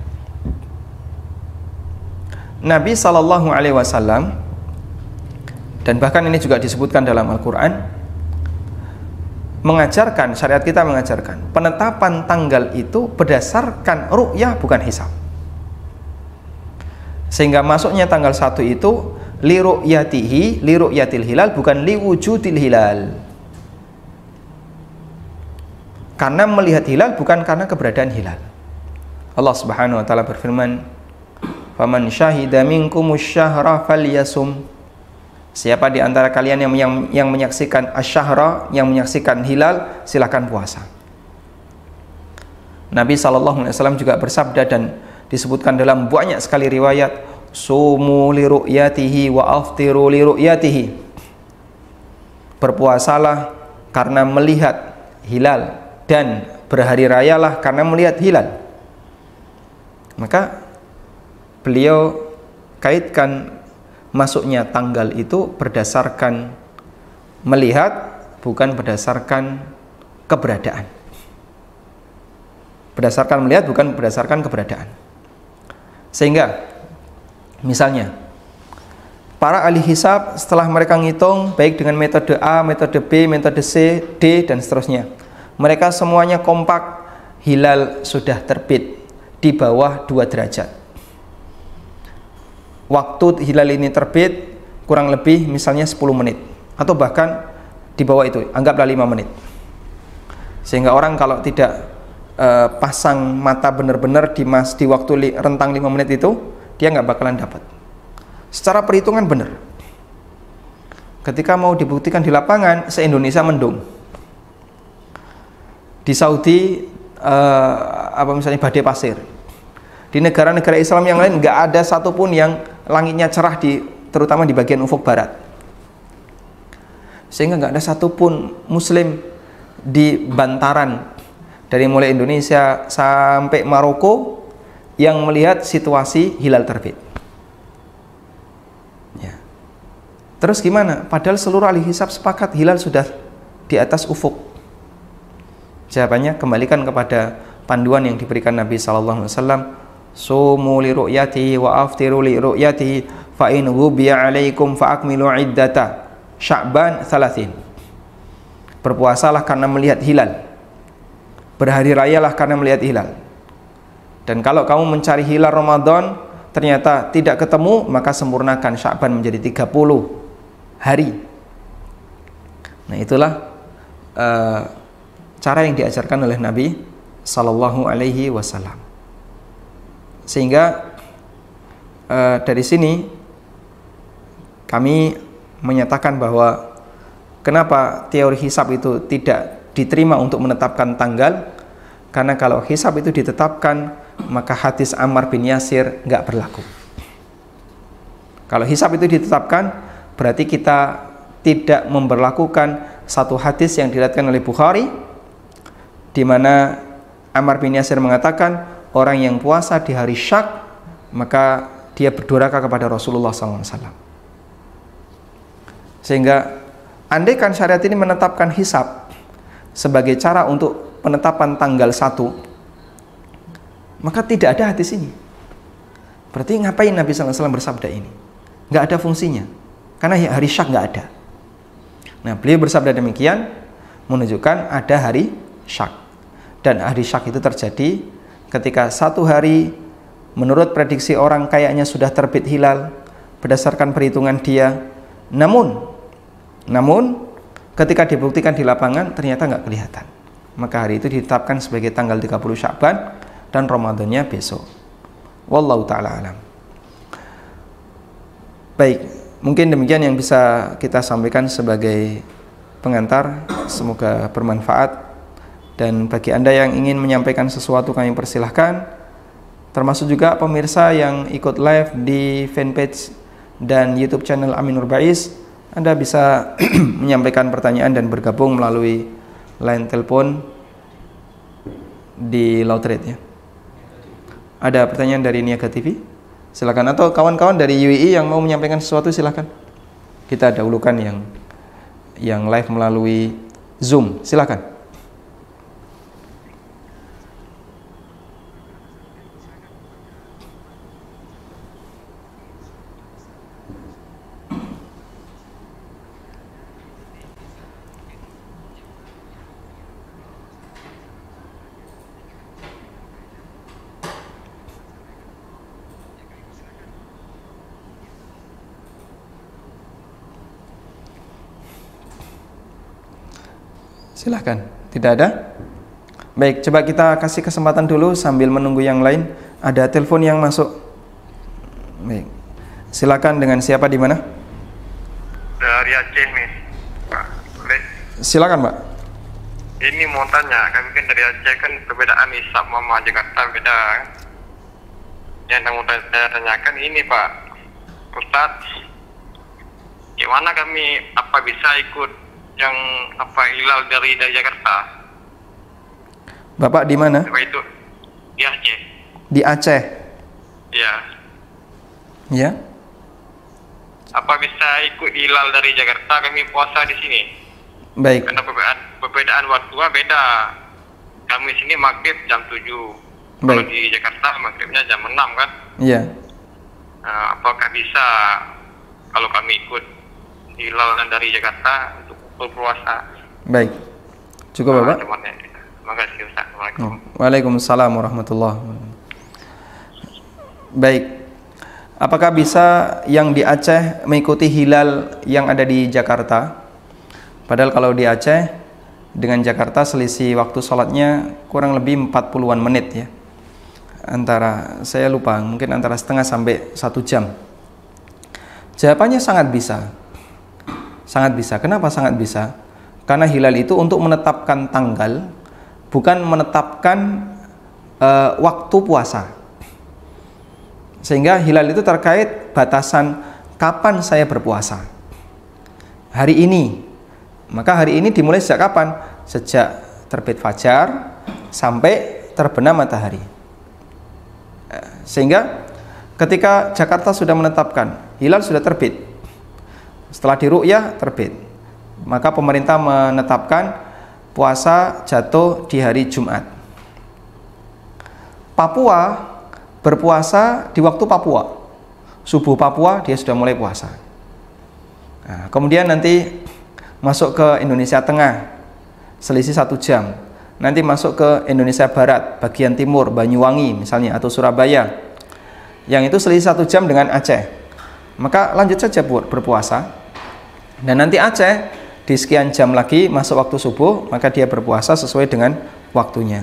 Nabi SAW, dan bahkan ini juga disebutkan dalam Al-Quran, mengajarkan, syariat kita mengajarkan penetapan tanggal itu berdasarkan ru'yah, bukan hisab. Sehingga masuknya tanggal 1 itu li ru'yatihi, li ru'yatil hilal, bukan li wujudil hilal. Karena melihat hilal, bukan karena keberadaan hilal. Allah Subhanahu wa taala berfirman, "Faman syahida minkumus syahra falyasum." Siapa di antara kalian yang menyaksikan asyahra, yang menyaksikan hilal, silakan puasa. Nabi SAW juga bersabda, dan disebutkan dalam banyak sekali riwayat, sumu li ru'yatihi wa aftiru li ru'yatihi. Berpuasalah karena melihat hilal, dan berhari rayalah karena melihat hilal. Maka beliau kaitkan masuknya tanggal itu berdasarkan melihat, bukan berdasarkan keberadaan. Berdasarkan melihat, bukan berdasarkan keberadaan. Sehingga misalnya para ahli hisab setelah mereka ngitung, baik dengan metode A, metode B, metode C, D, dan seterusnya, mereka semuanya kompak, hilal sudah terbit di bawah 2 derajat. Waktu hilal ini terbit kurang lebih misalnya 10 menit, atau bahkan di bawah itu, anggaplah 5 menit. Sehingga orang kalau tidak pasang mata benar-benar di waktu rentang 5 menit itu, dia nggak bakalan dapat. Secara perhitungan benar. Ketika mau dibuktikan di lapangan, se-Indonesia mendung. Di Saudi misalnya badai pasir. Di negara-negara Islam yang lain nggak ada satupun yang langitnya cerah, terutama di bagian ufuk barat. Sehingga nggak ada satupun Muslim di bantaran dari mulai Indonesia sampai Maroko yang melihat situasi hilal terbit. Terus gimana? Padahal seluruh ahli hisab sepakat hilal sudah di atas ufuk. Jawabannya, kembalikan kepada panduan yang diberikan Nabi sallallahu alaihi wasallam, sumu li ru'yatihi wa aftiru li ru'yatihi fa in ghubiya 'alaikum fa akmilu 'iddata Sya'ban 30. Berpuasalah karena melihat hilal, berhari rayalah karena melihat hilal. Dan kalau kamu mencari hilal Ramadan ternyata tidak ketemu, maka sempurnakan Sya'ban menjadi 30 hari. Nah, itulah cara yang diajarkan oleh Nabi sallallahu alaihi wasallam. Sehingga dari sini kami menyatakan bahwa kenapa teori hisab itu tidak diterima untuk menetapkan tanggal, karena kalau hisab itu ditetapkan maka hadis Ammar bin Yasir nggak berlaku. Kalau hisab itu ditetapkan berarti kita tidak memberlakukan satu hadis yang diriwayatkan oleh Bukhari di mana Ammar bin Yasir mengatakan orang yang puasa di hari Syak maka dia berdurhaka kepada Rasulullah SAW. Sehingga andaikan syariat ini menetapkan hisab sebagai cara untuk penetapan tanggal 1, maka tidak ada hadis ini. Berarti ngapain Nabi SAW bersabda ini? Nggak ada fungsinya, karena hari Syak nggak ada. Nah, beliau bersabda demikian menunjukkan ada hari Syak. Dan hari Syak itu terjadi ketika satu hari menurut prediksi orang kayaknya sudah terbit hilal berdasarkan perhitungan dia, namun ketika dibuktikan di lapangan ternyata nggak kelihatan, maka hari itu ditetapkan sebagai tanggal 30 Sya'ban dan Ramadannya besok. Wallahu ta'ala alam. Baik, mungkin demikian yang bisa kita sampaikan sebagai pengantar. Semoga bermanfaat. Dan bagi Anda yang ingin menyampaikan sesuatu, kami persilahkan. Termasuk juga pemirsa yang ikut live di fanpage dan YouTube channel Aminur Baiz, Anda bisa menyampaikan pertanyaan dan bergabung melalui line telepon di Lautred ya. Ada pertanyaan dari Niaga TV? Silakan. Atau kawan-kawan dari UII yang mau menyampaikan sesuatu, silakan. Kita dahulukan yang live melalui Zoom. Silakan. Silahkan, tidak ada? Baik, coba kita kasih kesempatan dulu sambil menunggu yang lain. Ada telepon yang masuk. Baik, silakan, dengan siapa, di mana? Dari Aceh nih, Pak. Boleh? Silakan, Pak. Ini mau tanya, kami kan dari Aceh, kan perbedaan hisab sama Jakarta beda. Yang mau saya tanyakan ini, Pak Ustadz, gimana kami apa bisa ikut yang hilal dari Jakarta? Bapak di mana? Apa itu? Di Aceh. Di Aceh. Ya. Ya. Apa bisa ikut hilal dari Jakarta, kami puasa di sini? Baik. Karena perbedaan waktu beda. Kami sini maghrib jam 7. Kalau Baik. di Jakarta maghribnya jam 6 kan? Iya. Apakah bisa kalau kami ikut hilal dari Jakarta untuk berpuasa? Baik. Cukup, Bapak? Terima kasih, Ustaz. Assalamualaikum. Waalaikumsalam warahmatullahi wabarakatuh. Baik. Apakah bisa yang di Aceh mengikuti hilal yang ada di Jakarta? Padahal kalau di Aceh dengan Jakarta selisih waktu sholatnya kurang lebih 40-an menit ya. Saya lupa, mungkin antara setengah sampai 1 jam. Jawabannya sangat bisa. Sangat bisa. Kenapa sangat bisa? Karena hilal itu untuk menetapkan tanggal, bukan menetapkan waktu puasa. Sehingga hilal itu terkait batasan kapan saya berpuasa. Hari ini. Maka hari ini dimulai sejak kapan? Sejak terbit fajar sampai terbenam matahari. Sehingga ketika Jakarta sudah menetapkan hilal sudah terbit, Setelah diru'yah terbit, maka pemerintah menetapkan puasa jatuh di hari Jumat. Papua berpuasa di waktu Papua, subuh Papua dia sudah mulai puasa. Nah, kemudian nanti masuk ke Indonesia Tengah, selisih 1 jam. Nanti masuk ke Indonesia Barat, bagian timur, Banyuwangi misalnya, atau Surabaya, yang itu selisih 1 jam dengan Aceh. Maka lanjut saja berpuasa. Dan nanti Aceh di sekian jam lagi masuk waktu subuh, maka dia berpuasa sesuai dengan waktunya.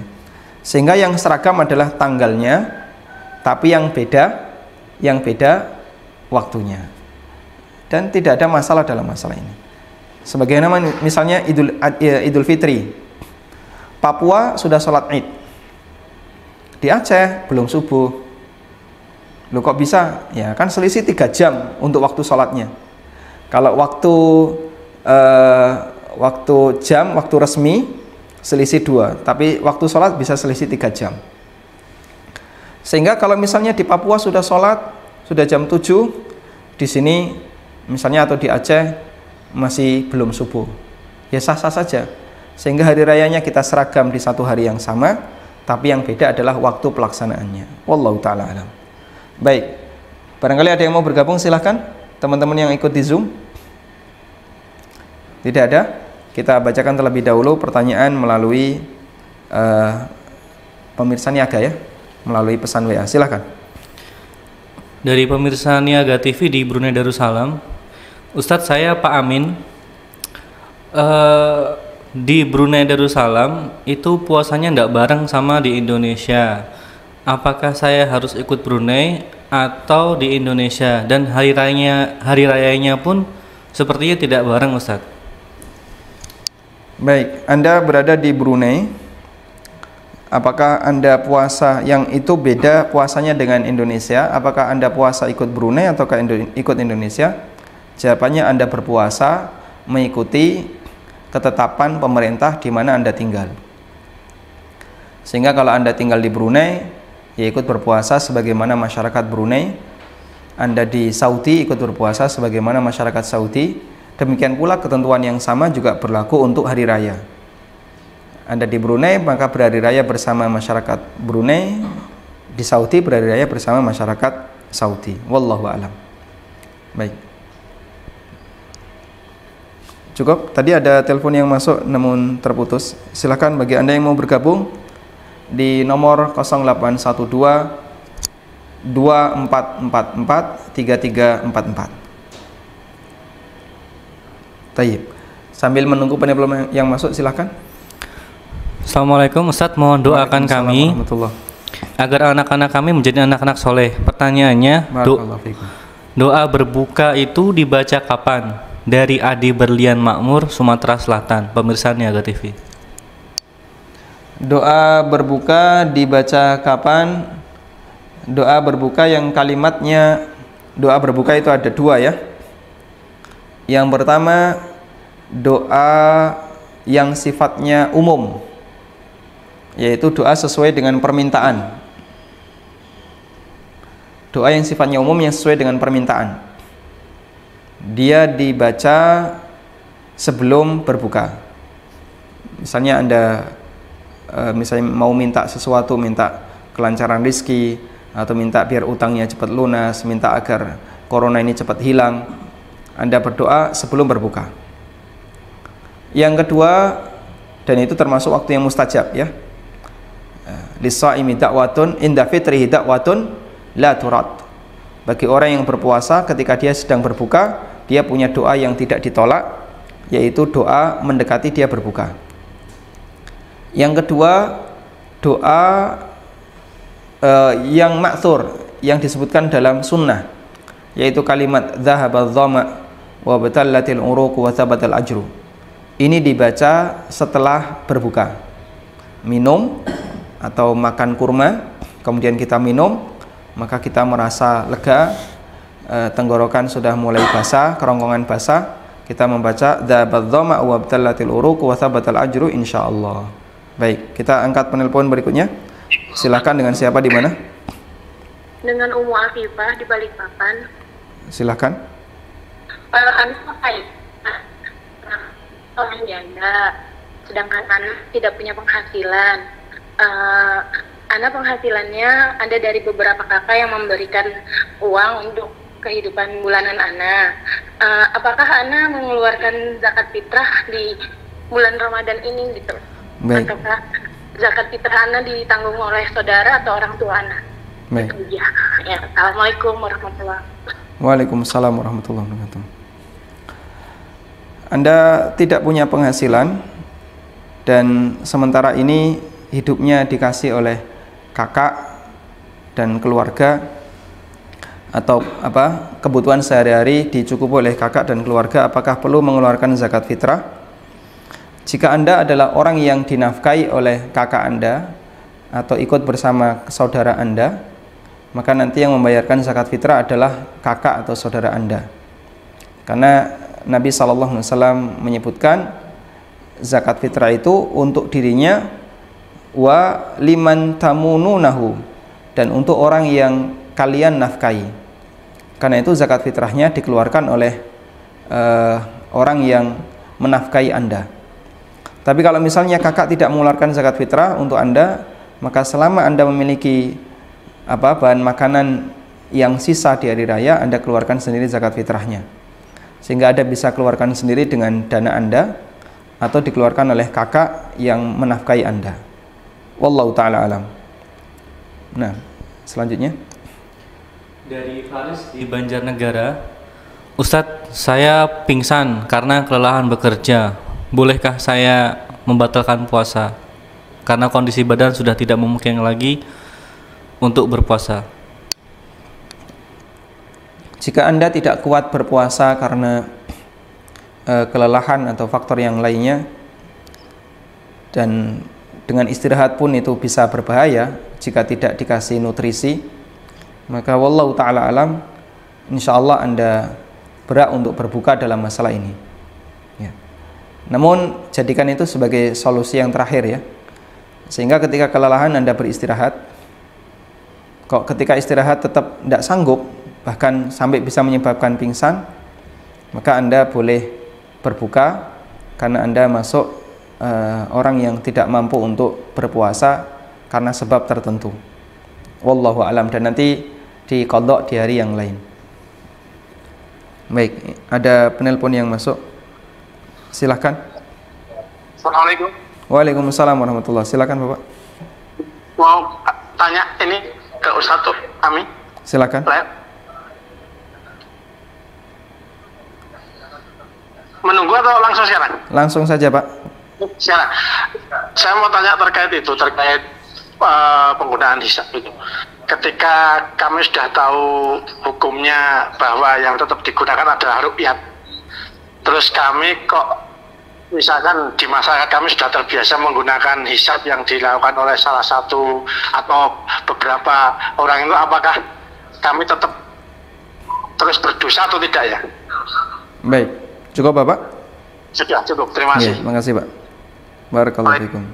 Sehingga yang seragam adalah tanggalnya, tapi yang beda waktunya. Dan tidak ada masalah dalam masalah ini. Sebagaimana misalnya Idul Fitri, Papua sudah sholat Id, di Aceh belum subuh. Loh kok bisa? Ya kan selisih 3 jam untuk waktu sholatnya. Kalau waktu resmi selisih 2, tapi waktu sholat bisa selisih 3 jam. Sehingga kalau misalnya di Papua sudah sholat, sudah jam 7, di sini misalnya atau di Aceh masih belum subuh, ya sah-sah saja. Sehingga hari rayanya kita seragam di satu hari yang sama, tapi yang beda adalah waktu pelaksanaannya. Wallahu ta'ala alam. Baik, barangkali ada yang mau bergabung, silahkan teman-teman yang ikut di Zoom. Tidak ada? Kita bacakan terlebih dahulu pertanyaan melalui pemirsa Niaga ya, melalui pesan WA. Silahkan. Dari pemirsa Niaga TV di Brunei Darussalam, Ustadz saya Pak Amin. Di Brunei Darussalam itu puasanya tidak bareng sama di Indonesia. Apakah saya harus ikut Brunei atau di Indonesia? Dan hari rayanya pun sepertinya tidak bareng, Ustadz. Baik, Anda berada di Brunei. Apakah Anda puasa yang itu beda puasanya dengan Indonesia? Apakah Anda puasa ikut Brunei atau ikut Indonesia? Jawabannya Anda berpuasa mengikuti ketetapan pemerintah di mana Anda tinggal. Sehingga kalau Anda tinggal di Brunei, ya ikut berpuasa sebagaimana masyarakat Brunei. Anda di Saudi ikut berpuasa sebagaimana masyarakat Saudi. Demikian pula ketentuan yang sama juga berlaku untuk hari raya. Anda di Brunei maka berhari raya bersama masyarakat Brunei, di Saudi berhari raya bersama masyarakat Saudi. Wallahu a'lam. Baik. Cukup, tadi ada telepon yang masuk namun terputus. Silakan bagi Anda yang mau bergabung di nomor 0812 2444 3344. Tayyib. Sambil menunggu penelpon yang masuk, silakan. Assalamualaikum Ustadz, mohon doakan kami agar anak-anak kami menjadi anak-anak soleh. Pertanyaannya, doa berbuka itu dibaca kapan? Dari Adi Berlian Makmur, Sumatera Selatan, pemirsa Niaga TV. Doa berbuka dibaca kapan? Doa berbuka yang kalimatnya, doa berbuka itu ada 2 ya. Yang pertama, doa yang sifatnya umum, yaitu doa sesuai dengan permintaan. Doa yang sifatnya umum yang sesuai dengan permintaan, dia dibaca sebelum berbuka. Misalnya Anda misalnya mau minta sesuatu, minta kelancaran rezeki, atau minta biar utangnya cepat lunas, minta agar corona ini cepat hilang, Anda berdoa sebelum berbuka. Yang kedua, dan itu termasuk waktu yang mustajab ya, lis-shaimi da'watun inda fitrihi da'watun la turad. Bagi orang yang berpuasa ketika dia sedang berbuka, dia punya doa yang tidak ditolak, yaitu doa mendekati dia berbuka. Yang kedua, doa yang ma'thur, yang disebutkan dalam sunnah, yaitu kalimat dhahabadh dhama wa batallatil uruq wa thabatal ajru. Ini dibaca setelah berbuka. Minum atau makan kurma, kemudian kita minum, maka kita merasa lega, tenggorokan sudah mulai basah, kerongkongan basah, kita membaca dhahabadh dhama wa batallatil uruq wa thabatal ajru insyaallah. Baik, kita angkat penelpon berikutnya. Silakan, dengan siapa di mana? Dengan Ummu Afifah di Balikpapan. Silakan. anak kaya, orang janda, sedangkan anak tidak punya penghasilan. Anak penghasilannya ada dari beberapa kakak yang memberikan uang untuk kehidupan bulanan anak. Apakah anak mengeluarkan zakat fitrah di bulan Ramadan ini gitu? Baik. Ataukah zakat fitrah anak ditanggung oleh saudara atau orang tua anak? Baik. Itu dia. Ya, Assalamualaikum warahmatullahi wabarakatuh. Waalaikumsalam warahmatullahi wabarakatuh. Anda tidak punya penghasilan dan sementara ini hidupnya dikasih oleh kakak dan keluarga, atau kebutuhan sehari-hari dicukupi oleh kakak dan keluarga, apakah perlu mengeluarkan zakat fitrah? Jika Anda adalah orang yang dinafkahi oleh kakak Anda atau ikut bersama saudara Anda, maka nanti yang membayarkan zakat fitrah adalah kakak atau saudara Anda. Karena Nabi SAW menyebutkan zakat fitrah itu untuk dirinya wa liman tamununahu, dan untuk orang yang kalian nafkahi. Karena itu zakat fitrahnya dikeluarkan oleh orang yang menafkahi Anda. Tapi kalau misalnya kakak tidak mengeluarkan zakat fitrah untuk Anda, maka selama Anda memiliki bahan makanan yang sisa di hari raya, Anda keluarkan sendiri zakat fitrahnya, sehingga Anda bisa keluarkan sendiri dengan dana Anda atau dikeluarkan oleh kakak yang menafkahi Anda. Wallahu ta'ala alam. Nah, selanjutnya dari Faris di Banjarnegara. Ustadz, saya pingsan karena kelelahan bekerja. Bolehkah saya membatalkan puasa karena kondisi badan sudah tidak memungkinkan lagi untuk berpuasa? Jika Anda tidak kuat berpuasa karena kelelahan atau faktor yang lainnya, dan dengan istirahat pun itu bisa berbahaya jika tidak dikasih nutrisi, maka wallahu ta'ala alam, insyaallah Anda berhak untuk berbuka dalam masalah ini ya. Namun jadikan itu sebagai solusi yang terakhir ya, sehingga ketika kelelahan Anda beristirahat. Kok ketika istirahat tetap tidak sanggup, bahkan sampai bisa menyebabkan pingsan, maka Anda boleh berbuka karena Anda masuk orang yang tidak mampu untuk berpuasa karena sebab tertentu. Wallahu alam, dan nanti diqadha di hari yang lain. Baik, ada penelpon yang masuk. Silakan. Assalamualaikum. Waalaikumsalam warahmatullahi. Silakan Bapak. Mau tanya ini ke Ustadz kami. Silakan. Menunggu atau langsung sekarang? Langsung saja Pak. Sekarang. Saya mau tanya terkait penggunaan hisab itu. Ketika kami sudah tahu hukumnya bahwa yang tetap digunakan adalah ruqyat, terus kami kok misalkan di masyarakat kami sudah terbiasa menggunakan hisab yang dilakukan oleh salah satu atau beberapa orang itu, apakah kami tetap terus berdosa atau tidak ya? Baik, cukup Bapak? Sudah cukup, terima kasih. Terima kasih Pak. Barakallahu fikum.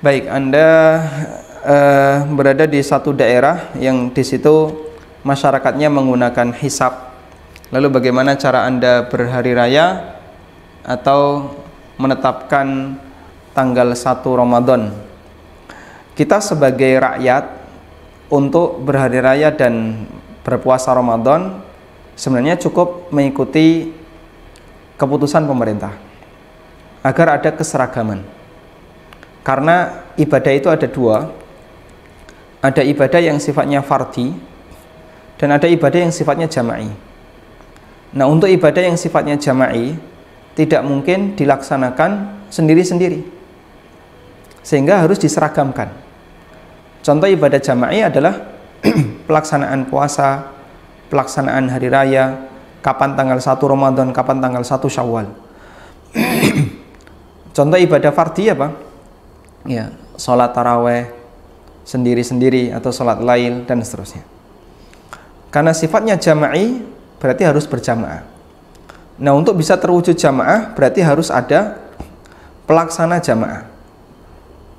Baik, Anda berada di satu daerah yang di situ masyarakatnya menggunakan hisab. Lalu bagaimana cara Anda berhari raya atau menetapkan tanggal 1 Ramadan? Kita sebagai rakyat untuk berhari raya dan berpuasa Ramadan sebenarnya cukup mengikuti keputusan pemerintah agar ada keseragaman. Karena ibadah itu ada dua, ada ibadah yang sifatnya fardhi dan ada ibadah yang sifatnya jama'i. Nah, untuk ibadah yang sifatnya jama'i tidak mungkin dilaksanakan sendiri-sendiri, sehingga harus diseragamkan. Contoh ibadah jama'i adalah pelaksanaan puasa, pelaksanaan hari raya, kapan tanggal 1 Ramadan, kapan tanggal 1 Syawal. Contoh ibadah fardhi apa? Ya, sholat taraweh sendiri-sendiri atau sholat lail dan seterusnya. Karena sifatnya jama'i berarti harus berjamaah. Nah, untuk bisa terwujud jamaah berarti harus ada pelaksana jamaah,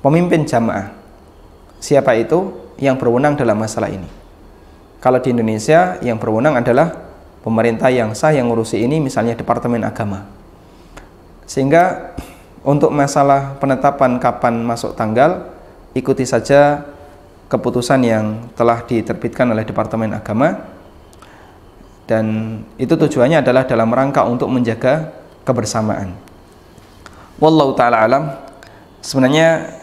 pemimpin jamaah. Siapa itu yang berwenang dalam masalah ini? Kalau di Indonesia yang berwenang adalah pemerintah yang sah yang ngurusi ini, misalnya Departemen Agama. Sehingga untuk masalah penetapan kapan masuk tanggal, ikuti saja keputusan yang telah diterbitkan oleh Departemen Agama, dan itu tujuannya adalah dalam rangka untuk menjaga kebersamaan. Wallahu ta'ala alam. Sebenarnya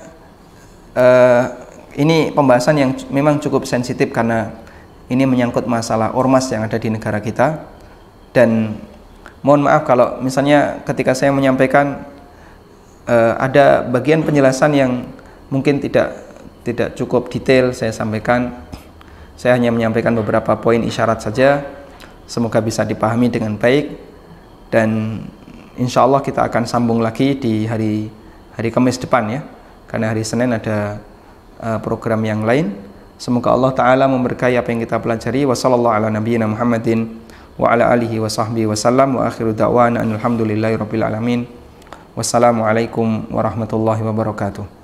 ini pembahasan yang memang cukup sensitif karena ini menyangkut masalah ormas yang ada di negara kita, dan mohon maaf kalau misalnya ketika saya menyampaikan ada bagian penjelasan yang mungkin tidak cukup detail saya sampaikan. Saya hanya menyampaikan beberapa poin isyarat saja, semoga bisa dipahami dengan baik, dan insya Allah kita akan sambung lagi di hari Kamis depan ya, karena hari Senin ada program yang lain. Semoga Allah Ta'ala memberkahi apa yang kita pelajari. Wa sallallahu ala nabiyyina Muhammadin wa ala alihi wa sahbihi wa sallam, wa akhiru da'wana alhamdulillahi rabbil alamin. Wassalamualaikum warahmatullahi wabarakatuh.